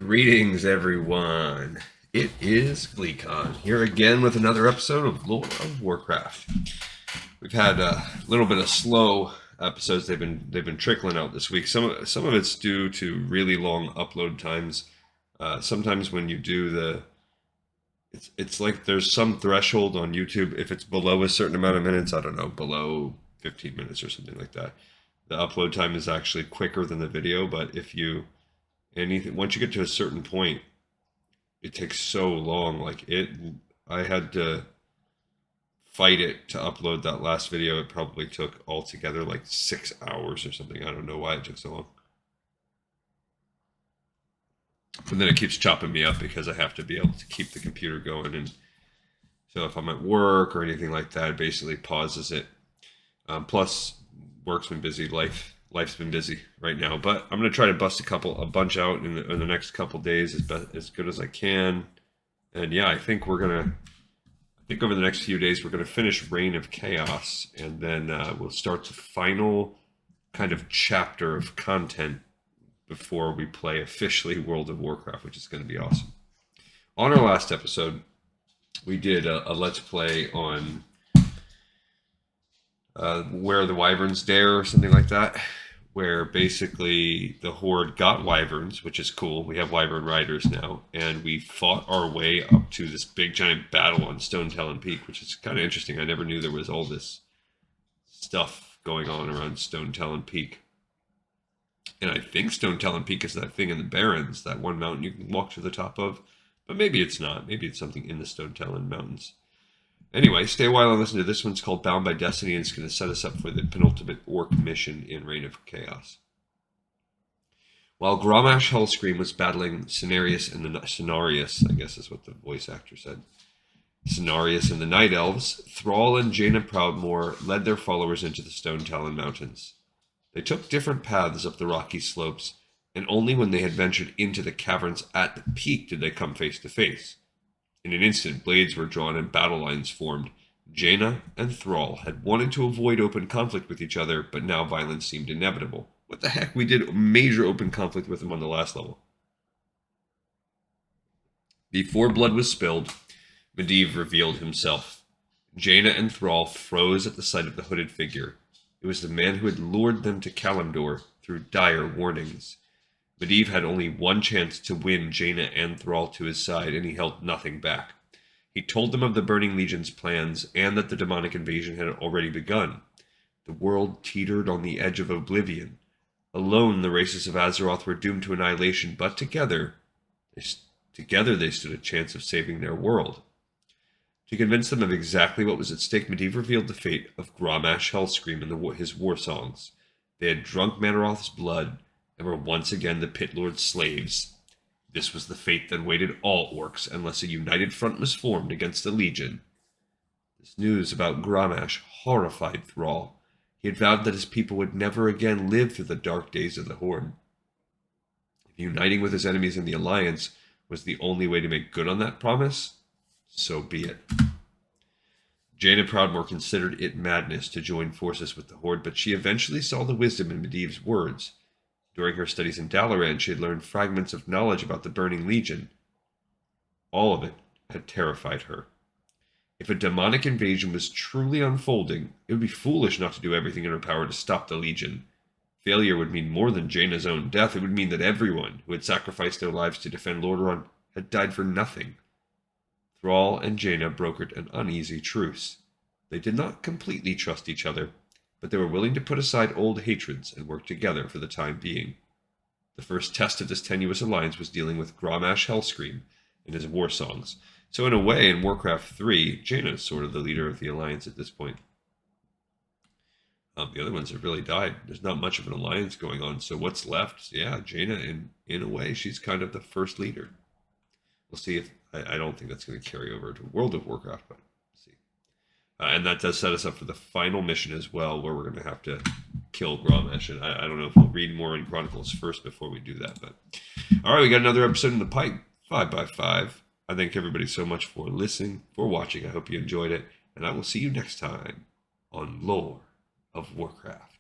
Greetings, everyone. It is GleeCon here again with another episode of Lore of Warcraft. We've had a little bit of slow episodes. They've been trickling out this week. Some of it's due to really long upload times. Sometimes when you do it's like there's some threshold on YouTube. If it's below a certain amount of minutes, I don't know, below 15 minutes or something like that, the upload time is actually quicker than the video. But once you get to a certain point, it takes so long. I had to fight it to upload that last video. It probably took altogether like 6 hours or something. I don't know why it took so long. And then it keeps chopping me up because I have to be able to keep the computer going. And so if I'm at work or anything like that, it basically pauses it. Plus, work's been busy. Life's been busy right now, but I'm going to try to bust a bunch out in the next couple days as good as I can. And yeah, I think over the next few days, we're going to finish Reign of Chaos, and then we'll start the final kind of chapter of content before we play officially World of Warcraft, which is going to be awesome. On our last episode, we did a Let's Play on Where the Wyverns Dare or something like that, where basically the Horde got Wyverns, which is cool. We have Wyvern Riders now, and we fought our way up to this big giant battle on Stone Talon Peak, which is kind of interesting. I never knew there was all this stuff going on around Stone Talon Peak. And I think Stone Talon Peak is that thing in the Barrens, that one mountain you can walk to the top of, but maybe it's not. Maybe it's something in the Stone Talon Mountains. Anyway, stay a while and listen to this. One's called Bound by Destiny, and it's going to set us up for the penultimate orc mission in Reign of Chaos. While Grommash Hellscream was battling Cenarius, I guess is what the voice actor said, Cenarius and the Night Elves, Thrall and Jaina Proudmoore led their followers into the Stone Talon Mountains. They took different paths up the rocky slopes, and only when they had ventured into the caverns at the peak did they come face to face. In an instant, blades were drawn and battle lines formed. Jaina and Thrall had wanted to avoid open conflict with each other, but now violence seemed inevitable. What the heck? We did major open conflict with them on the last level. Before blood was spilled, Medivh revealed himself. Jaina and Thrall froze at the sight of the hooded figure. It was the man who had lured them to Kalimdor through dire warnings. Medivh had only one chance to win Jaina and Thrall to his side, and he held nothing back. He told them of the Burning Legion's plans and that the demonic invasion had already begun. The world teetered on the edge of oblivion. Alone, the races of Azeroth were doomed to annihilation, but together they stood a chance of saving their world. To convince them of exactly what was at stake, Medivh revealed the fate of Grommash Hellscream in his war songs. They had drunk Manaroth's blood and were once again the Pit Lord's slaves. This was the fate that awaited all orcs unless a united front was formed against the Legion. This news about Grommash horrified Thrall. He had vowed that his people would never again live through the dark days of the Horde. If uniting with his enemies in the Alliance was the only way to make good on that promise, so be it. Jaina Proudmoore considered it madness to join forces with the Horde, but she eventually saw the wisdom in Medivh's words. During her studies in Dalaran, she had learned fragments of knowledge about the Burning Legion. All of it had terrified her. If a demonic invasion was truly unfolding, it would be foolish not to do everything in her power to stop the Legion. Failure would mean more than Jaina's own death. It would mean that everyone who had sacrificed their lives to defend Lordaeron had died for nothing. Thrall and Jaina brokered an uneasy truce. They did not completely trust each other, but they were willing to put aside old hatreds and work together for the time being. The first test of this tenuous alliance was dealing with Grommash Hellscream and his war songs. So in a way, in Warcraft 3, Jaina is sort of the leader of the alliance at this point. The other ones have really died. There's not much of an alliance going on, so what's left? Yeah, Jaina, in a way, she's kind of the first leader. We'll see if... I don't think that's going to carry over to World of Warcraft, but we'll see. And that does set us up for the final mission as well, where we're going to have to kill Grommash. And I don't know if we'll read more in Chronicles first before we do that. But all right, we got another episode in the pipe, 5x5. I thank everybody so much for listening, for watching. I hope you enjoyed it. And I will see you next time on Lore of Warcraft.